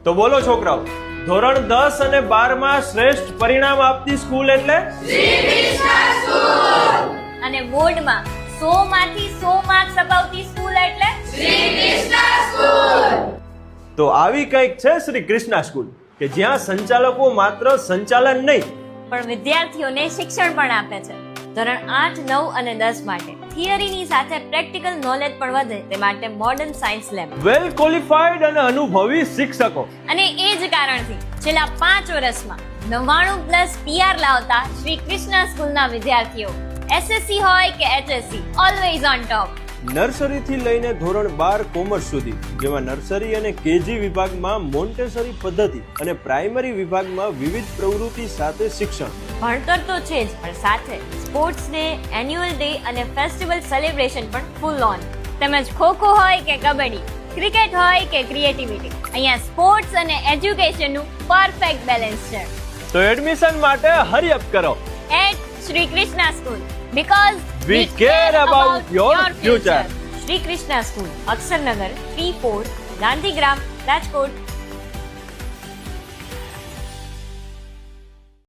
તો બોલો છોકરાઓ, ધોરણ 10 અને 12 માં શ્રેષ્ઠ પરિણામ આપતી સ્કૂલ એટલે અને બોર્ડમાં 100 માંથી 100 માર્ક્સ અપાવતી સ્કૂલ એટલે તો આવી કંઈક છે શ્રી કૃષ્ણા સ્કૂલ કે જ્યાં સંચાલકો માત્ર સંચાલન નહીં પણ વિદ્યાર્થીઓને શિક્ષણ પણ આપે છે. ધોરણ 8, 9 અને 10 માટે થિયરીની સાથે પ્રેક્ટિકલ નોલેજ પણ વધે તે માટે મોડર્ન સાયન્સ લેબ, વેલ ક્વોલિફાઈડ અને અનુભવી શિક્ષકો. અને એ જ કારણથી છેલ્લા 5 વર્ષમાં 99+ PR લાવતા શ્રી કૃષ્ણા સ્કૂલના વિદ્યાર્થીઓ SSC હોય કે HSC ઓલવેઝ ઓન ટોપ. નર્સરીથી લઈને ધોરણ 12 કોમર્સ સુધી, જેમાં નર્સરી અને કેજી વિભાગમાં મોન્ટેસરી પદ્ધતિ અને પ્રાઇમરી વિભાગમાં વિવિધ પ્રવૃત્તિ સાથે શિક્ષણ. ભણતર તો છે જ, પણ સાથે સ્પોર્ટ્સ ડે, એન્યુઅલ ડે અને ફેસ્ટિવલ સેલિબ્રેશન પણ ફૂલ ઓન. તેમજ ખોખો હોય કે કબડ્ડી, ક્રિકેટ હોય કે ક્રિએટિવિટી, અહીંયા સ્પોર્ટ્સ અને એજ્યુકેશનનું પરફેક્ટ બેલેન્સ છે. તો એડમિશન માટે હરી અપ કરો at Shri Krishna school, because We care about your future. Shri Krishna school, Aksharnagar, P4, Gandhigram, Rajkot